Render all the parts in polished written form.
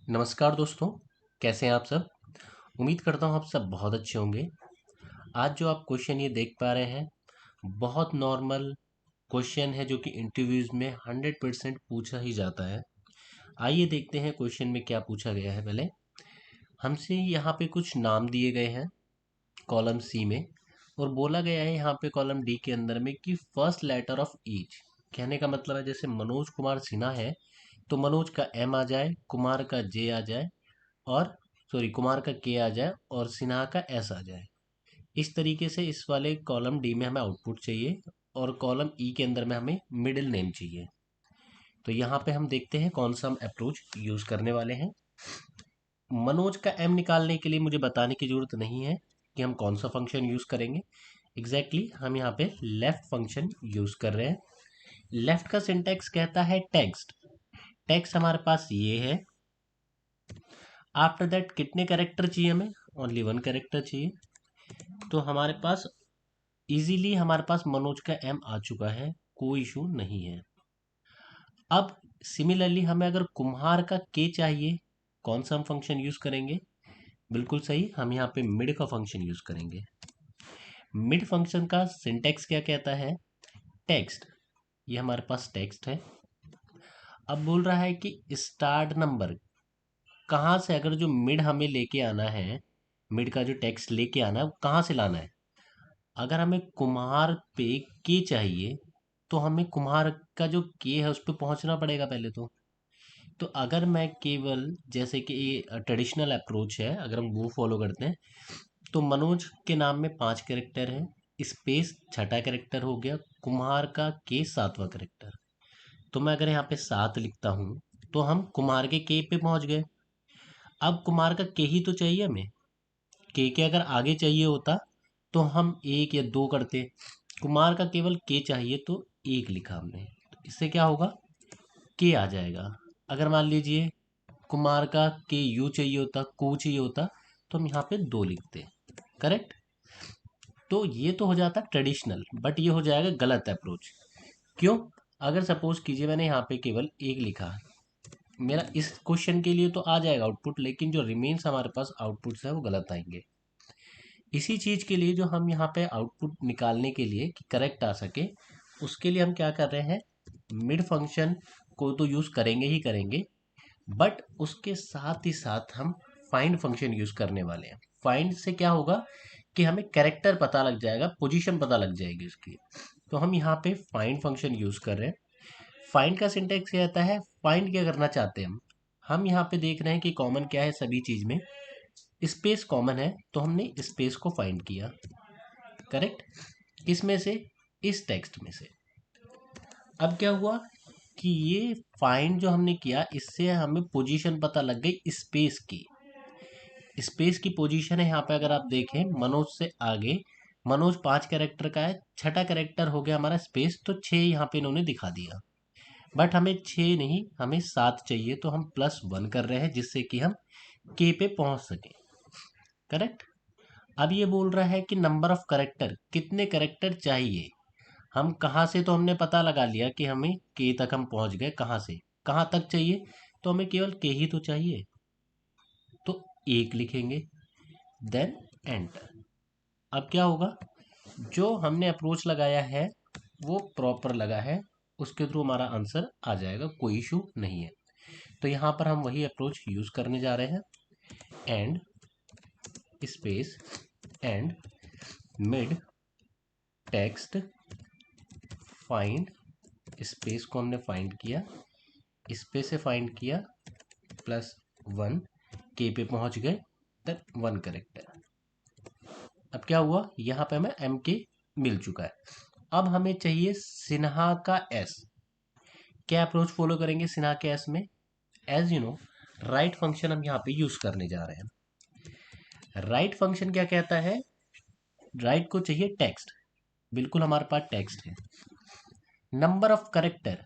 नमस्कार दोस्तों, कैसे हैं आप सब। उम्मीद करता हूँ आप सब बहुत अच्छे होंगे। आज जो आप क्वेश्चन ये देख पा रहे हैं, बहुत नॉर्मल क्वेश्चन है जो कि इंटरव्यूज में 100% पूछा ही जाता है। आइए देखते हैं क्वेश्चन में क्या पूछा गया है। पहले हमसे यहाँ पे कुछ नाम दिए गए हैं कॉलम सी में, और बोला गया है यहाँ पे कॉलम डी के अंदर में कि फर्स्ट लेटर ऑफ ईच। कहने का मतलब है जैसे मनोज कुमार सिन्हा है तो मनोज का एम आ जाए, कुमार का जे आ जाए, और सॉरी कुमार का के आ जाए और सिन्हा का एस आ जाए। इस तरीके से इस वाले कॉलम डी में हमें आउटपुट चाहिए, और कॉलम ई के अंदर में हमें मिडिल नेम चाहिए। तो यहाँ पे हम देखते हैं कौन सा हम अप्रोच यूज करने वाले हैं। मनोज का एम निकालने के लिए मुझे बताने की जरूरत नहीं है कि हम कौन सा फंक्शन यूज करेंगे। हम यहाँ पे लेफ्ट फंक्शन यूज कर रहे हैं। लेफ्ट का सिंटैक्स कहता है टेक्स्ट। टेक्स्ट हमारे पास ये है। आफ्टर दैट कितने कैरेक्टर चाहिए हमें? ओनली वन कैरेक्टर चाहिए। तो हमारे पास इजीली हमारे पास मनोज का एम आ चुका है, कोई इशू नहीं है। अब सिमिलरली हमें अगर कुम्हार का के चाहिए, कौन सा हम फंक्शन यूज करेंगे? बिल्कुल सही, हम यहाँ पे मिड का फंक्शन यूज करेंगे। मिड फंक्शन का सिंटेक्स क्या कहता है? टेक्स्ट। ये हमारे पास टेक्स्ट है। अब बोल रहा है कि स्टार्ट नंबर कहाँ से, अगर जो मिड हमें लेके आना है, मिड का जो टेक्स्ट लेके आना है वो कहाँ से लाना है। अगर हमें कुम्हार पे के चाहिए तो हमें कुम्हार का जो के है उस पे पहुंचना पड़ेगा पहले तो अगर मैं केवल जैसे कि ये ट्रेडिशनल अप्रोच है, अगर हम वो फॉलो करते हैं तो मनोज के नाम में 5 कैरेक्टर है, स्पेस छठा कैरेक्टर हो गया, कुम्हार का के सातवां कैरेक्टर। तो मैं अगर यहाँ पे 7 लिखता हूँ तो हम कुम्हार के पे पहुंच गए। अब कुम्हार का के ही तो चाहिए हमें। के अगर आगे चाहिए होता तो हम एक या दो करते। कुमार का केवल के चाहिए तो एक लिखा हमने, तो इससे क्या होगा, के आ जाएगा। अगर मान लीजिए कुमार का के यू चाहिए होता, कू चाहिए होता, तो हम यहाँ पे दो लिखते। करेक्ट। तो ये तो हो जाता ट्रेडिशनल, बट ये हो जाएगा गलत अप्रोच। क्यों? अगर सपोज कीजिए मैंने यहाँ पे केवल एक लिखा, मेरा इस क्वेश्चन के लिए तो आ जाएगा आउटपुट, लेकिन जो रिमेन्स हमारे पास आउटपुट्स है वो गलत आएंगे। इसी चीज के लिए जो हम यहाँ पे आउटपुट निकालने के लिए कि करेक्ट आ सके, उसके लिए हम क्या कर रहे हैं, मिड फंक्शन को तो यूज करेंगे ही करेंगे, बट उसके साथ ही साथ हम फाइंड फंक्शन यूज करने वाले हैं। फाइंड से क्या होगा कि हमें कैरेक्टर पता लग जाएगा, पोजीशन पता लग जाएगी उसकी। तो हम यहाँ पे फाइंड फंक्शन यूज कर रहे हैं। फाइंड का सिंटेक्स ये आता है, फाइंड क्या करना चाहते हैं हम यहाँ पे देख रहे हैं कि कॉमन क्या है सभी चीज में, स्पेस कॉमन है, तो हमने स्पेस को फाइंड किया। करेक्ट। इसमें से, इस टेक्स्ट में से। अब क्या हुआ कि ये फाइंड जो हमने किया इससे हमें पोजीशन पता लग गई स्पेस की। स्पेस की पोजीशन है यहाँ पे, अगर आप देखें मनोज से आगे, मनोज 5 कैरेक्टर का है, छठा कैरेक्टर हो गया हमारा स्पेस, तो 6 यहाँ पे इन्होंने दिखा दिया। बट हमें 6 नहीं, हमें 7 चाहिए, तो हम +1 कर रहे हैं जिससे कि हम के पे पहुंच सके। करेक्ट। अब ये बोल रहा है कि नंबर ऑफ करेक्टर, कितने करेक्टर चाहिए। हम कहाँ से, तो हमने पता लगा लिया कि हमें के तक हम पहुंच गए, कहाँ से कहाँ तक चाहिए, तो हमें केवल के ही तो चाहिए, तो एक लिखेंगे, देन एंटर। अब क्या होगा, जो हमने अप्रोच लगाया है वो प्रॉपर लगा है, उसके थ्रू हमारा आंसर आ जाएगा, कोई इशू नहीं है। तो यहाँ पर हम वही अप्रोच यूज करने जा रहे हैं। And space and mid text find, space को हमने फाइंड किया, स्पेस से फाइंड किया, +1, के पे पहुंच गए, देन 1 करेक्टर। अब क्या हुआ, यहाँ पे हमें एम के मिल चुका है। अब हमें चाहिए सिन्हा का एस। क्या अप्रोच फॉलो करेंगे सिन्हा के एस में? As you know, write function हम यहाँ पे यूज करने जा रहे हैं। राइट फंक्शन क्या कहता है, राइट को चाहिए टेक्स्ट, बिल्कुल हमारे पास टेक्स्ट है। नंबर ऑफ करेक्टर,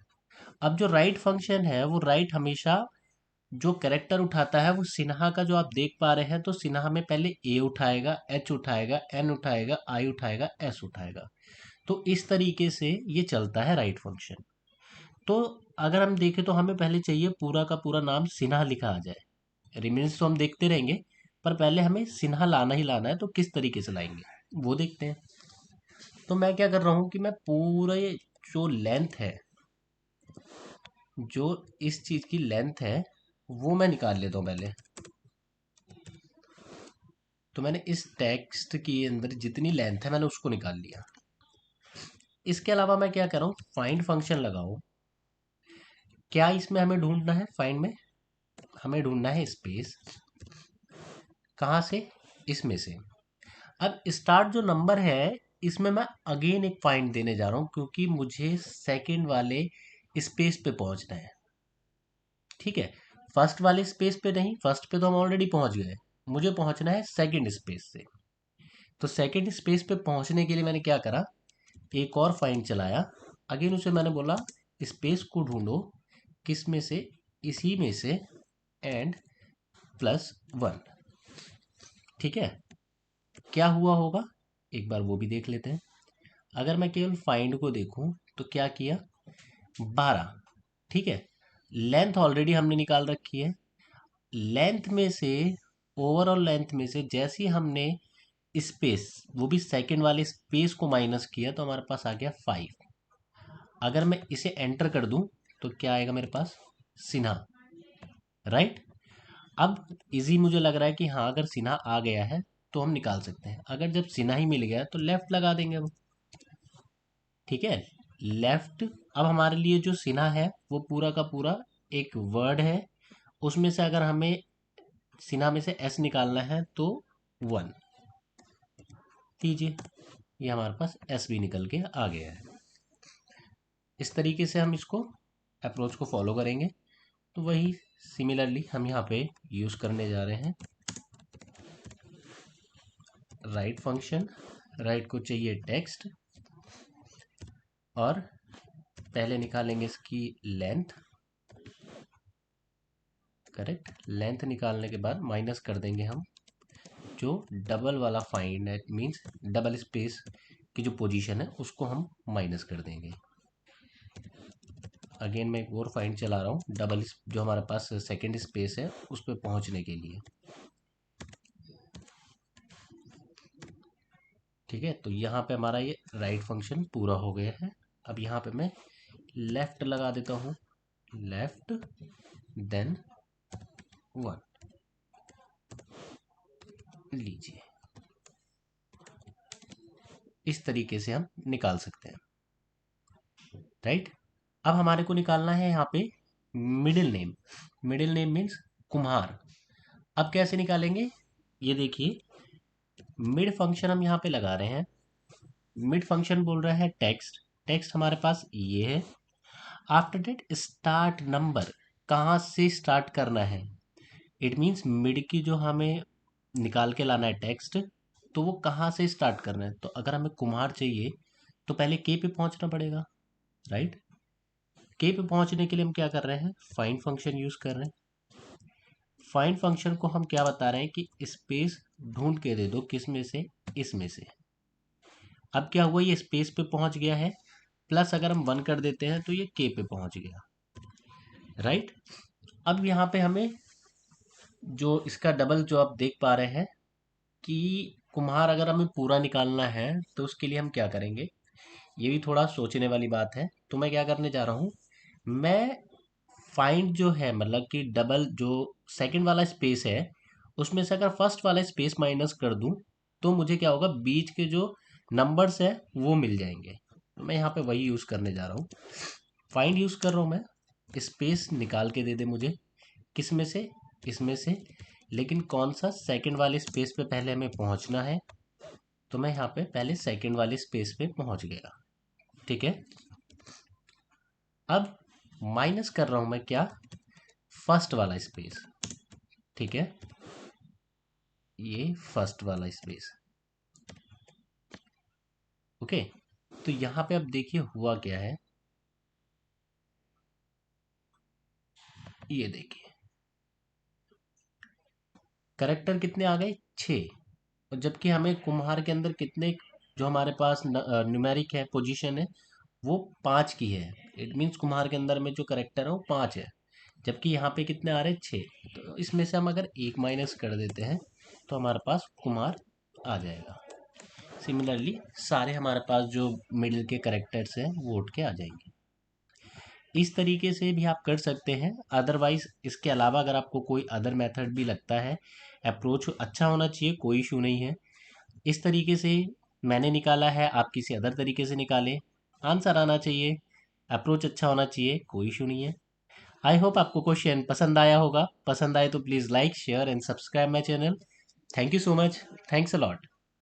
अब जो राइट फंक्शन है वो राइट हमेशा जो कैरेक्टर उठाता है वो सिन्हा का जो आप देख पा रहे हैं, तो सिन्हा में पहले ए उठाएगा, एच उठाएगा, एन उठाएगा, आई उठाएगा, एस उठाएगा। तो इस तरीके से ये चलता है राइट फंक्शन। तो अगर हम देखें तो हमें पहले चाहिए पूरा का पूरा नाम सिन्हा लिखा आ जाए। रिमेन्स तो हम देखते रहेंगे, पर पहले हमें सिन्हा लाना ही लाना है, तो किस तरीके से लाएंगे वो देखते हैं। तो मैं क्या कर रहा हूँ कि मैं पूरे जो लेंथ है, जो इस चीज़ की लेंथ है, वो मैं निकाल लेता हूँ पहले। तो मैंने इस टेक्स्ट के अंदर जितनी लेंथ है मैंने उसको निकाल लिया। इसके अलावा मैं क्या कर रहा हूँ, फाइंड फंक्शन लगाओ। क्या इसमें हमें ढूंढना है, फाइंड में हमें ढूंढना है स्पेस। कहाँ से, इसमें से। अब स्टार्ट जो नंबर है, इसमें मैं अगेन एक फाइंड देने जा रहा हूँ, क्योंकि मुझे सेकंड वाले स्पेस पे पहुंचना है। ठीक है, फर्स्ट वाले स्पेस पे नहीं, फर्स्ट पे तो हम ऑलरेडी पहुंच गए, मुझे पहुंचना है सेकंड स्पेस से। तो सेकंड स्पेस पे पहुंचने के लिए मैंने क्या करा, एक और फाइंड चलाया। अगेन उसे मैंने बोला स्पेस को ढूंढो, किस में से, इसी में से, एंड +1। ठीक है, क्या हुआ होगा एक बार वो भी देख लेते हैं। अगर मैं केवल फाइंड को देखूं तो क्या किया, 12। ठीक है, लेंथ ऑलरेडी हमने निकाल रखी है। लेंथ में से, ओवरऑल लेंथ में से जैसे ही हमने स्पेस, वो भी सेकंड वाले स्पेस को माइनस किया, तो हमारे पास आ गया 5। अगर मैं इसे एंटर कर दूं तो क्या आएगा मेरे पास, सिन्हा। राइट। अब इजी मुझे लग रहा है कि हाँ, अगर सिन्हा आ गया है तो हम निकाल सकते हैं। अगर जब सिन्हा ही मिल गया तो लेफ्ट लगा देंगे हम। ठीक है, लेफ्ट। अब हमारे लिए जो सिन्हा है वो पूरा का पूरा एक वर्ड है, उसमें से अगर हमें सिन्हा में से एस निकालना है तो 1 लीजिए, ये हमारे पास एस भी निकल के आ गया है। इस तरीके से हम इसको अप्रोच को फॉलो करेंगे। तो वही सिमिलरली हम यहाँ पे यूज़ करने जा रहे हैं राइट फंक्शन। राइट को चाहिए टेक्स्ट, और पहले निकालेंगे इसकी लेंथ। करेक्ट, लेंथ निकालने के बाद माइनस कर देंगे हम जो डबल वाला फाइंड है, मीन्स डबल स्पेस की जो पोजीशन है उसको हम माइनस कर देंगे। अगेन मैं एक और फाइंड चला रहा हूँ, डबल जो हमारे पास सेकंड स्पेस है उस पर पहुँचने के लिए। ठीक है, तो यहाँ पे हमारा ये राइट फंक्शन पूरा हो गया है। अब यहाँ पे मैं लेफ्ट लगा देता हूँ, लेफ्ट देन 1 लीजिए। इस तरीके से हम निकाल सकते हैं। राइट। अब हमारे को निकालना है यहाँ पे middle name. Middle name means कुम्हार। अब कैसे निकालेंगे, ये देखिए, मिड फंक्शन हम यहाँ पे लगा रहे हैं। मिड फंक्शन बोल रहा है टेक्स्ट। टेक्स्ट हमारे पास ये है। आफ्टर डेट स्टार्ट नंबर, कहाँ से स्टार्ट करना है, इट मीन्स मिड की जो हमें निकाल के लाना है टेक्स्ट, तो वो कहाँ से स्टार्ट करना है। तो अगर हमें कुम्हार चाहिए तो पहले के पे पहुंचना पड़ेगा। राइट, के पे पहुंचने के लिए हम क्या कर रहे हैं, फाइंड फंक्शन यूज कर रहे हैं। फाइंड फंक्शन को हम क्या बता रहे हैं कि स्पेस ढूंढ के दे दो, किस में से, इसमें से। अब क्या हुआ, ये स्पेस पे पहुंच गया है, प्लस अगर हम 1 कर देते हैं तो ये के पे पहुंच गया। राइट। अब यहाँ पे हमें जो इसका डबल जो आप देख पा रहे हैं कि कुम्हार अगर हमें पूरा निकालना है तो उसके लिए हम क्या करेंगे, ये भी थोड़ा सोचने वाली बात है। तो मैं क्या करने जा रहा हूँ, मैं फाइंड जो है, मतलब कि डबल जो सेकंड वाला स्पेस है उसमें से अगर फर्स्ट वाला स्पेस माइनस कर दूं तो मुझे क्या होगा, बीच के जो नंबर्स है वो मिल जाएंगे। तो मैं यहाँ पे वही यूज़ करने जा रहा हूँ, फाइंड यूज़ कर रहा हूँ मैं। स्पेस निकाल के दे दे मुझे, किस में से, इसमें से, लेकिन कौन सा, सेकंड वाले स्पेस पे पहले हमें पहुंचना है। तो मैं यहाँ पे पहले सेकंड वाले स्पेस पे पहुंच गया। ठीक है, अब माइनस कर रहा हूं मैं क्या, फर्स्ट वाला स्पेस। ठीक है, ये फर्स्ट वाला स्पेस। ओके, तो यहाँ पे अब देखिए हुआ क्या है, ये देखिए करेक्टर कितने आ गए, 6। और जबकि हमें कुम्हार के अंदर कितने, जो हमारे पास न्यूमेरिक है, पोजीशन है, वो 5 की है। इट मीन्स कुम्हार के अंदर में जो करेक्टर है वो 5 है। जबकि यहाँ पे कितने आ रहे हैं 6, तो इसमें से हम अगर 1 माइनस कर देते हैं तो हमारे पास कुमार आ जाएगा। सिमिलरली सारे हमारे पास जो मिडिल के करेक्टर्स हैं वो उठ के आ जाएंगे। इस तरीके से भी आप कर सकते हैं। अदरवाइज इसके अलावा अगर आपको कोई अदर मेथड भी लगता है, अप्रोच अच्छा होना चाहिए, कोई इशू नहीं है। इस तरीके से मैंने निकाला है, आप किसी अदर तरीके से निकालें, आंसर आना चाहिए, अप्रोच अच्छा होना चाहिए, कोई इशू नहीं है। आई होप आपको क्वेश्चन पसंद आया होगा। पसंद आए तो please like share and subscribe my channel. Thank you so much. Thanks a lot.